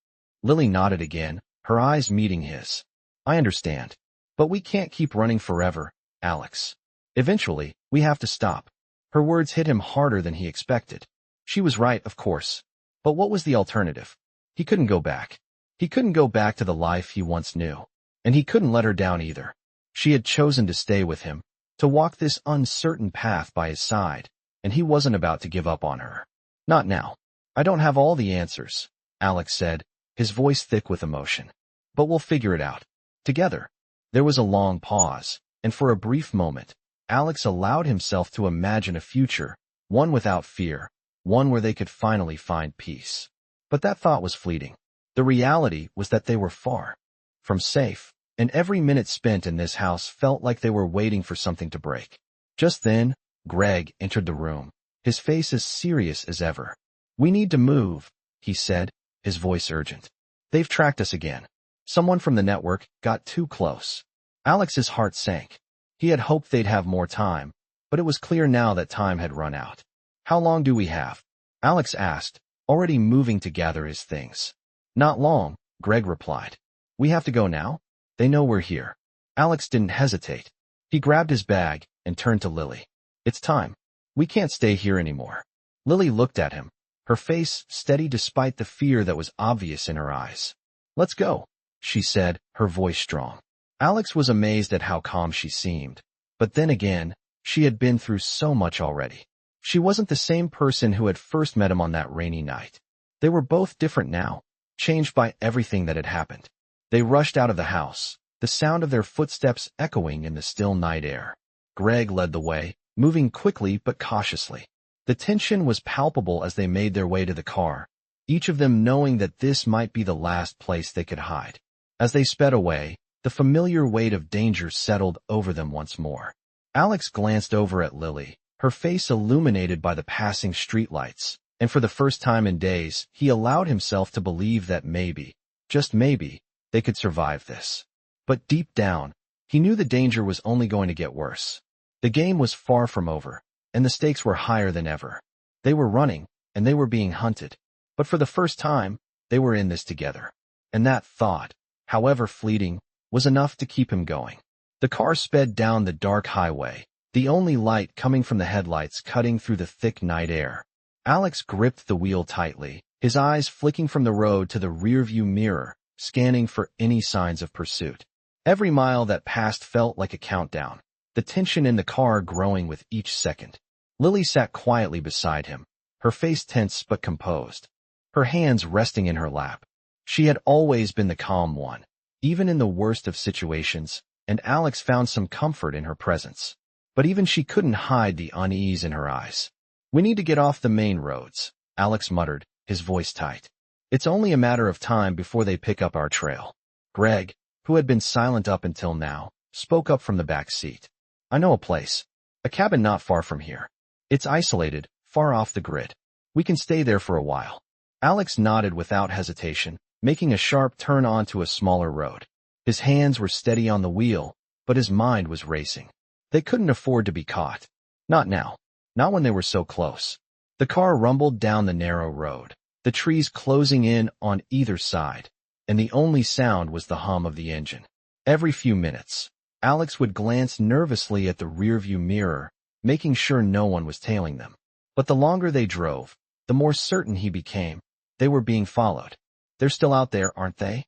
Lily nodded again, her eyes meeting his. "I understand. But we can't keep running forever, Alex." Eventually, we have to stop. Her words hit him harder than he expected. She was right, of course. But what was the alternative? He couldn't go back. He couldn't go back to the life he once knew. And he couldn't let her down either. She had chosen to stay with him, to walk this uncertain path by his side, and he wasn't about to give up on her. Not now. I don't have all the answers, Alex said, his voice thick with emotion. But we'll figure it out. Together. There was a long pause, and for a brief moment, Alex allowed himself to imagine a future, one without fear, one where they could finally find peace. But that thought was fleeting. The reality was that they were far from safe, and every minute spent in this house felt like they were waiting for something to break. Just then, Greg entered the room, his face as serious as ever. "We need to move," he said, his voice urgent. "They've tracked us again. Someone from the network got too close." Alex's heart sank. He had hoped they'd have more time, but it was clear now that time had run out. "How long do we have?" Alex asked, already moving to gather his things. "Not long," Greg replied. "We have to go now? They know we're here." Alex didn't hesitate. He grabbed his bag and turned to Lily. "It's time. We can't stay here anymore." Lily looked at him, her face steady despite the fear that was obvious in her eyes. "Let's go," she said, her voice strong. Alex was amazed at how calm she seemed. But then again, she had been through so much already. She wasn't the same person who had first met him on that rainy night. They were both different now, changed by everything that had happened. They rushed out of the house, the sound of their footsteps echoing in the still night air. Greg led the way, moving quickly but cautiously. The tension was palpable as they made their way to the car, each of them knowing that this might be the last place they could hide. As they sped away, the familiar weight of danger settled over them once more. Alex glanced over at Lily, her face illuminated by the passing streetlights, and for the first time in days, he allowed himself to believe that maybe, just maybe, they could survive this. But deep down, he knew the danger was only going to get worse. The game was far from over, and the stakes were higher than ever. They were running, and they were being hunted. But for the first time, they were in this together. And that thought, however fleeting, was enough to keep him going. The car sped down the dark highway, the only light coming from the headlights cutting through the thick night air. Alex gripped the wheel tightly, his eyes flicking from the road to the rearview mirror, scanning for any signs of pursuit. Every mile that passed felt like a countdown, the tension in the car growing with each second. Lily sat quietly beside him, her face tense but composed, her hands resting in her lap. She had always been the calm one, even in the worst of situations, and Alex found some comfort in her presence. But even she couldn't hide the unease in her eyes. "We need to get off the main roads," Alex muttered, his voice tight. "It's only a matter of time before they pick up our trail." Greg, who had been silent up until now, spoke up from the back seat. "I know a place. A cabin not far from here. It's isolated, far off the grid. We can stay there for a while." Alex nodded without hesitation, making a sharp turn onto a smaller road. His hands were steady on the wheel, but his mind was racing. They couldn't afford to be caught. Not now. Not when they were so close. The car rumbled down the narrow road, the trees closing in on either side, and the only sound was the hum of the engine. Every few minutes, Alex would glance nervously at the rearview mirror, making sure no one was tailing them. But the longer they drove, the more certain he became. They were being followed. "They're still out there, aren't they?"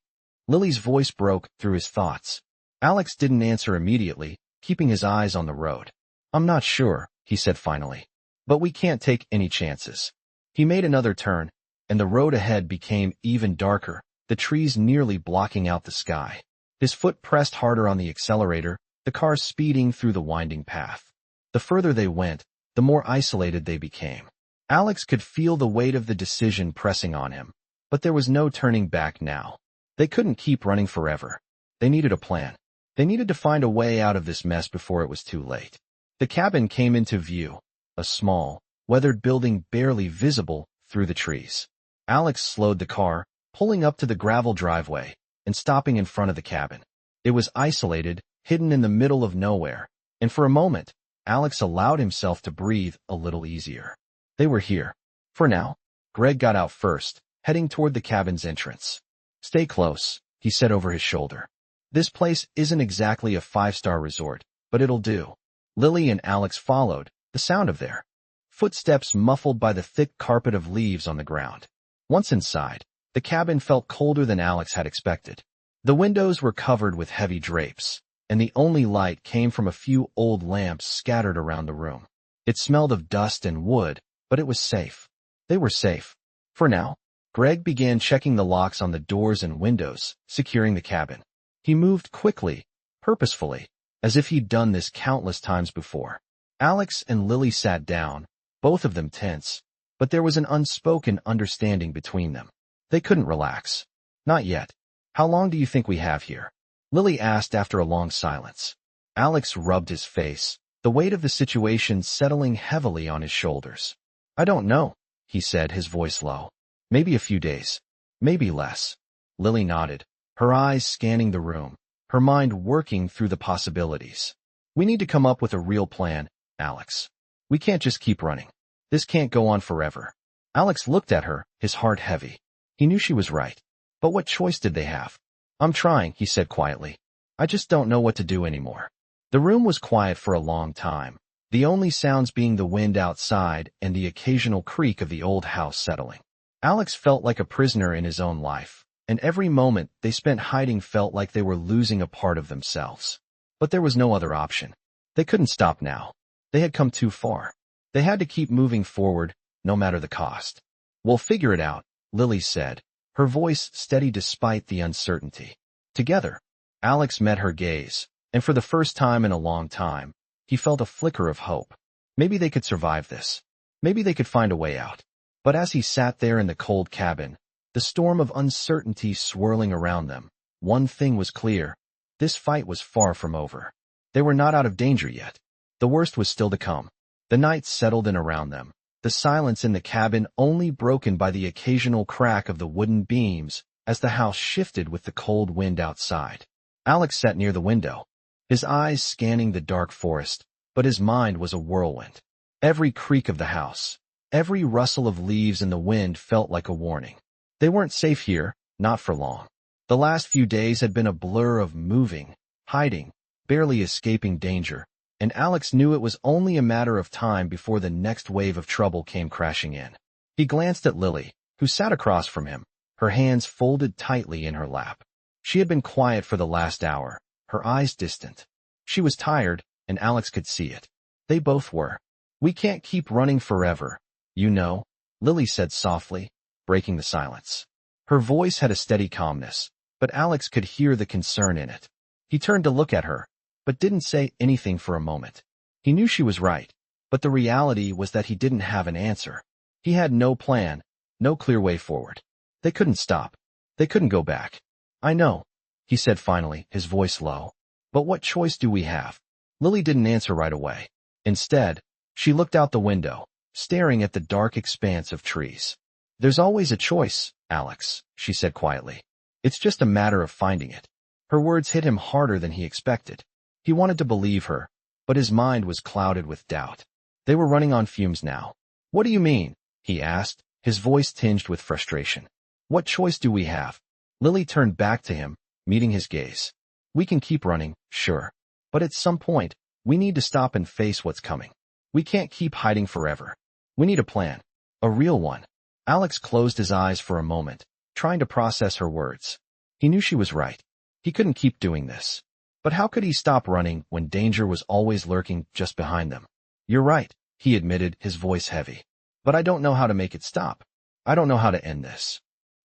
Lily's voice broke through his thoughts. Alex didn't answer immediately, keeping his eyes on the road. "I'm not sure," he said finally. "But we can't take any chances." He made another turn, and the road ahead became even darker, the trees nearly blocking out the sky. His foot pressed harder on the accelerator, the car speeding through the winding path. The further they went, the more isolated they became. Alex could feel the weight of the decision pressing on him, but there was no turning back now. They couldn't keep running forever. They needed a plan. They needed to find a way out of this mess before it was too late. The cabin came into view, a small, weathered building barely visible through the trees. Alex slowed the car, pulling up to the gravel driveway, and stopping in front of the cabin. It was isolated, hidden in the middle of nowhere, and for a moment, Alex allowed himself to breathe a little easier. They were here. For now. Greg got out first, heading toward the cabin's entrance. "Stay close," he said over his shoulder. "This place isn't exactly a five-star resort, but it'll do." Lily and Alex followed, the sound of their footsteps muffled by the thick carpet of leaves on the ground. Once inside, the cabin felt colder than Alex had expected. The windows were covered with heavy drapes, and the only light came from a few old lamps scattered around the room. It smelled of dust and wood, but it was safe. They were safe. For now. Greg began checking the locks on the doors and windows, securing the cabin. He moved quickly, purposefully, as if he'd done this countless times before. Alex and Lily sat down, both of them tense, but there was an unspoken understanding between them. They couldn't relax. Not yet. How long do you think we have here? Lily asked after a long silence. Alex rubbed his face, the weight of the situation settling heavily on his shoulders. I don't know, he said, his voice low. Maybe a few days. Maybe less. Lily nodded, her eyes scanning the room, her mind working through the possibilities. We need to come up with a real plan, Alex. We can't just keep running. This can't go on forever. Alex looked at her, his heart heavy. He knew she was right. But what choice did they have? I'm trying, he said quietly. I just don't know what to do anymore. The room was quiet for a long time, the only sounds being the wind outside and the occasional creak of the old house settling. Alex felt like a prisoner in his own life, and every moment they spent hiding felt like they were losing a part of themselves. But there was no other option. They couldn't stop now. They had come too far. They had to keep moving forward, no matter the cost. We'll figure it out, Lily said, her voice steady despite the uncertainty. Together, Alex met her gaze, and for the first time in a long time, he felt a flicker of hope. Maybe they could survive this. Maybe they could find a way out. But as he sat there in the cold cabin, the storm of uncertainty swirling around them, one thing was clear. This fight was far from over. They were not out of danger yet. The worst was still to come. The night settled in around them, the silence in the cabin only broken by the occasional crack of the wooden beams as the house shifted with the cold wind outside. Alex sat near the window, his eyes scanning the dark forest, but his mind was a whirlwind. Every creak of the house, every rustle of leaves in the wind felt like a warning. They weren't safe here, not for long. The last few days had been a blur of moving, hiding, barely escaping danger, and Alex knew it was only a matter of time before the next wave of trouble came crashing in. He glanced at Lily, who sat across from him, her hands folded tightly in her lap. She had been quiet for the last hour, her eyes distant. She was tired, and Alex could see it. They both were. We can't keep running forever, you know, Lily said softly, breaking the silence. Her voice had a steady calmness, but Alex could hear the concern in it. He turned to look at her, but didn't say anything for a moment. He knew she was right, but the reality was that he didn't have an answer. He had no plan, no clear way forward. They couldn't stop. They couldn't go back. I know, he said finally, his voice low. But what choice do we have? Lily didn't answer right away. Instead, she looked out the window, staring at the dark expanse of trees. There's always a choice, Alex, she said quietly. It's just a matter of finding it. Her words hit him harder than he expected. He wanted to believe her, but his mind was clouded with doubt. They were running on fumes now. What do you mean? He asked, his voice tinged with frustration. What choice do we have? Lily turned back to him, meeting his gaze. We can keep running, sure. But at some point, we need to stop and face what's coming. We can't keep hiding forever. We need a plan. A real one. Alex closed his eyes for a moment, trying to process her words. He knew she was right. He couldn't keep doing this. But how could he stop running when danger was always lurking just behind them? You're right, he admitted, his voice heavy. But I don't know how to make it stop. I don't know how to end this.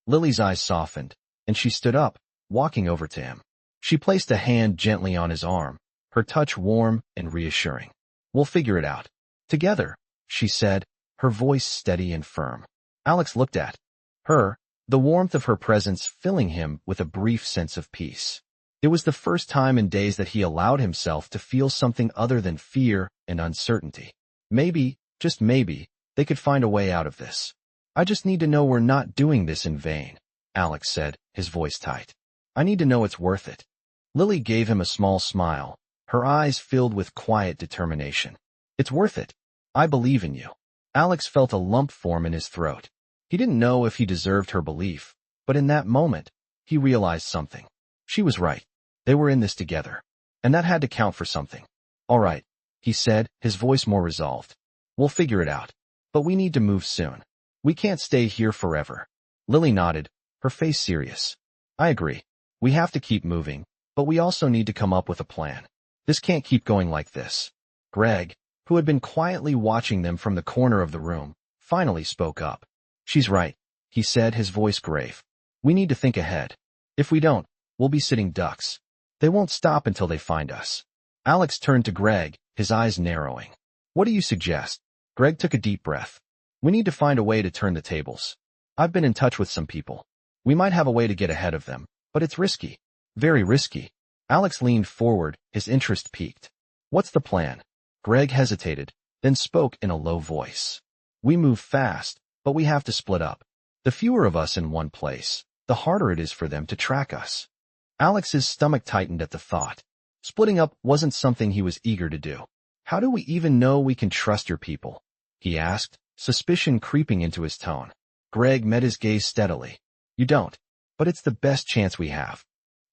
Lily's eyes softened, and she stood up, walking over to him. She placed a hand gently on his arm, her touch warm and reassuring. We'll figure it out. Together, she said, her voice steady and firm. Alex looked at her, the warmth of her presence filling him with a brief sense of peace. It was the first time in days that he allowed himself to feel something other than fear and uncertainty. Maybe, just maybe, they could find a way out of this. I just need to know we're not doing this in vain, Alex said, his voice tight. I need to know it's worth it. Lily gave him a small smile, her eyes filled with quiet determination. It's worth it. I believe in you. Alex felt a lump form in his throat. He didn't know if he deserved her belief, but in that moment, he realized something. She was right. They were in this together. And that had to count for something. All right, he said, his voice more resolved. We'll figure it out. But we need to move soon. We can't stay here forever. Lily nodded, her face serious. I agree. We have to keep moving, but we also need to come up with a plan. This can't keep going like this. Greg, who had been quietly watching them from the corner of the room, finally spoke up. She's right, he said, his voice grave. We need to think ahead. If we don't, we'll be sitting ducks. They won't stop until they find us. Alex turned to Greg, his eyes narrowing. What do you suggest? Greg took a deep breath. We need to find a way to turn the tables. I've been in touch with some people. We might have a way to get ahead of them, but it's risky. Very risky. Alex leaned forward, his interest piqued. What's the plan? Greg hesitated, then spoke in a low voice. We move fast, but we have to split up. The fewer of us in one place, the harder it is for them to track us. Alex's stomach tightened at the thought. Splitting up wasn't something he was eager to do. How do we even know we can trust your people? He asked, suspicion creeping into his tone. Greg met his gaze steadily. You don't, but it's the best chance we have.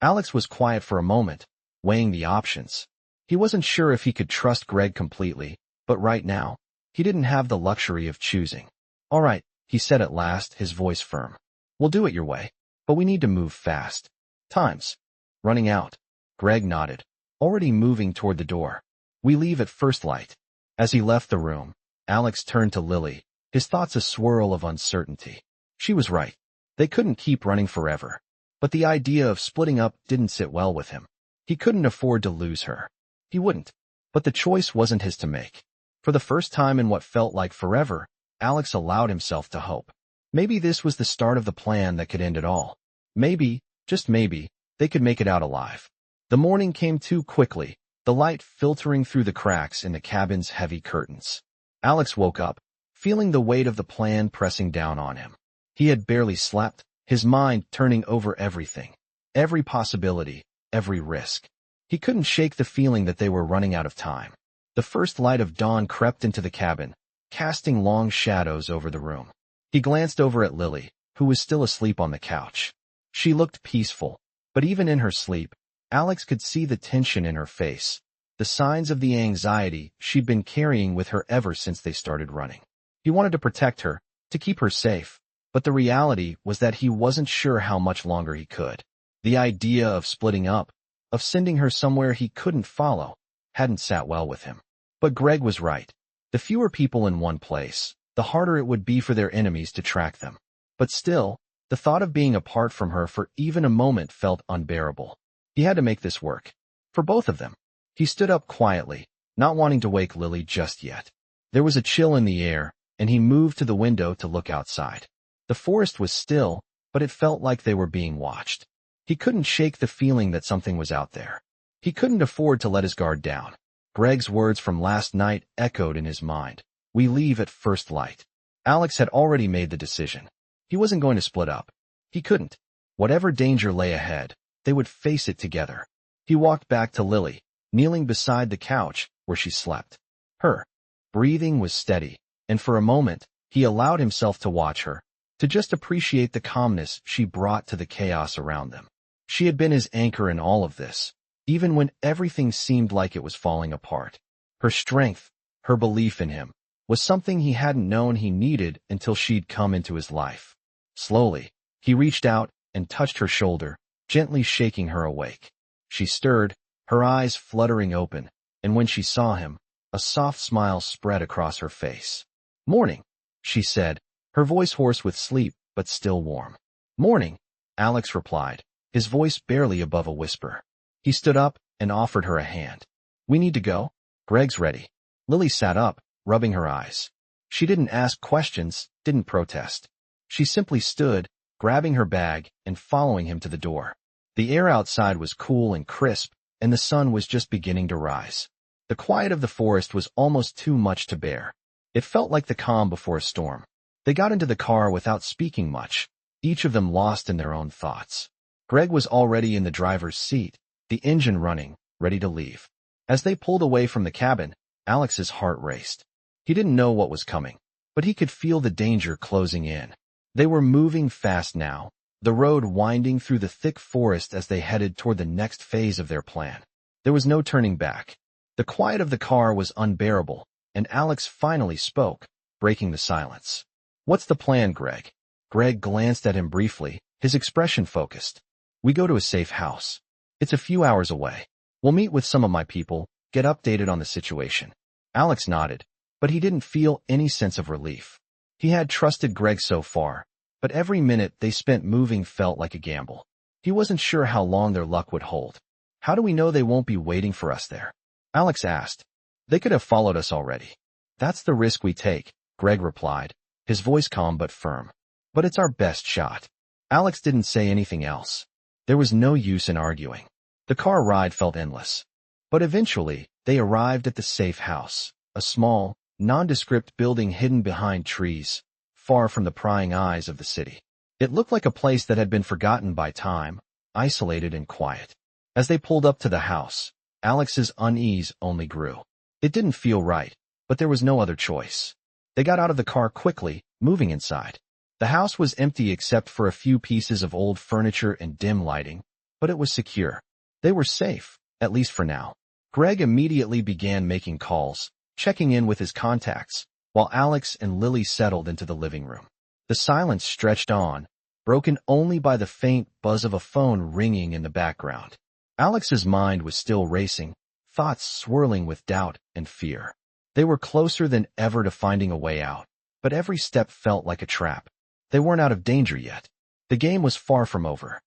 Alex was quiet for a moment, weighing the options. He wasn't sure if he could trust Greg completely, but right now, he didn't have the luxury of choosing. All right, he said at last, his voice firm. We'll do it your way, but we need to move fast. Time's running out. Greg nodded, already moving toward the door. We leave at first light. As he left the room, Alex turned to Lily, his thoughts a swirl of uncertainty. She was right. They couldn't keep running forever. But the idea of splitting up didn't sit well with him. He couldn't afford to lose her. He wouldn't. But the choice wasn't his to make. For the first time in what felt like forever, Alex allowed himself to hope. Maybe this was the start of the plan that could end it all. Maybe, just maybe, they could make it out alive. The morning came too quickly, the light filtering through the cracks in the cabin's heavy curtains. Alex woke up, feeling the weight of the plan pressing down on him. He had barely slept, his mind turning over everything. Every possibility, every risk. He couldn't shake the feeling that they were running out of time. The first light of dawn crept into the cabin, casting long shadows over the room. He glanced over at Lily, who was still asleep on the couch. She looked peaceful, but even in her sleep, Alex could see the tension in her face, the signs of the anxiety she'd been carrying with her ever since they started running. He wanted to protect her, to keep her safe, but the reality was that he wasn't sure how much longer he could. The idea of splitting up, of sending her somewhere he couldn't follow, hadn't sat well with him. But Greg was right. The fewer people in one place, the harder it would be for their enemies to track them. But still, the thought of being apart from her for even a moment felt unbearable. He had to make this work. For both of them. He stood up quietly, not wanting to wake Lily just yet. There was a chill in the air, and he moved to the window to look outside. The forest was still, but it felt like they were being watched. He couldn't shake the feeling that something was out there. He couldn't afford to let his guard down. Greg's words from last night echoed in his mind. We leave at first light. Alex had already made the decision. He wasn't going to split up. He couldn't. Whatever danger lay ahead, they would face it together. He walked back to Lily, kneeling beside the couch where she slept. Her breathing was steady, and for a moment, he allowed himself to watch her, to just appreciate the calmness she brought to the chaos around them. She had been his anchor in all of this, even when everything seemed like it was falling apart. Her strength, her belief in him, was something he hadn't known he needed until she'd come into his life. Slowly, he reached out and touched her shoulder, gently shaking her awake. She stirred, her eyes fluttering open, and when she saw him, a soft smile spread across her face. Morning, she said, her voice hoarse with sleep but still warm. Morning, Alex replied, his voice barely above a whisper. He stood up and offered her a hand. We need to go. Greg's ready. Lily sat up, rubbing her eyes. She didn't ask questions, didn't protest. She simply stood, grabbing her bag and following him to the door. The air outside was cool and crisp, and the sun was just beginning to rise. The quiet of the forest was almost too much to bear. It felt like the calm before a storm. They got into the car without speaking much, each of them lost in their own thoughts. Greg was already in the driver's seat, the engine running, ready to leave. As they pulled away from the cabin, Alex's heart raced. He didn't know what was coming, but he could feel the danger closing in. They were moving fast now, the road winding through the thick forest as they headed toward the next phase of their plan. There was no turning back. The quiet of the car was unbearable, and Alex finally spoke, breaking the silence. "What's the plan, Greg?" Greg glanced at him briefly, his expression focused. "We go to a safe house. It's a few hours away. We'll meet with some of my people, get updated on the situation." Alex nodded, but he didn't feel any sense of relief. He had trusted Greg so far, but every minute they spent moving felt like a gamble. He wasn't sure how long their luck would hold. "How do we know they won't be waiting for us there?" Alex asked. "They could have followed us already." "That's the risk we take," Greg replied, his voice calm but firm. "But it's our best shot." Alex didn't say anything else. There was no use in arguing. The car ride felt endless. But eventually, they arrived at the safe house, a small, nondescript building hidden behind trees, far from the prying eyes of the city. It looked like a place that had been forgotten by time, isolated and quiet. As they pulled up to the house, Alex's unease only grew. It didn't feel right, but there was no other choice. They got out of the car quickly, moving inside. The house was empty except for a few pieces of old furniture and dim lighting, but it was secure. They were safe, at least for now. Greg immediately began making calls, checking in with his contacts, while Alex and Lily settled into the living room. The silence stretched on, broken only by the faint buzz of a phone ringing in the background. Alex's mind was still racing, thoughts swirling with doubt and fear. They were closer than ever to finding a way out, but every step felt like a trap. They weren't out of danger yet. The game was far from over.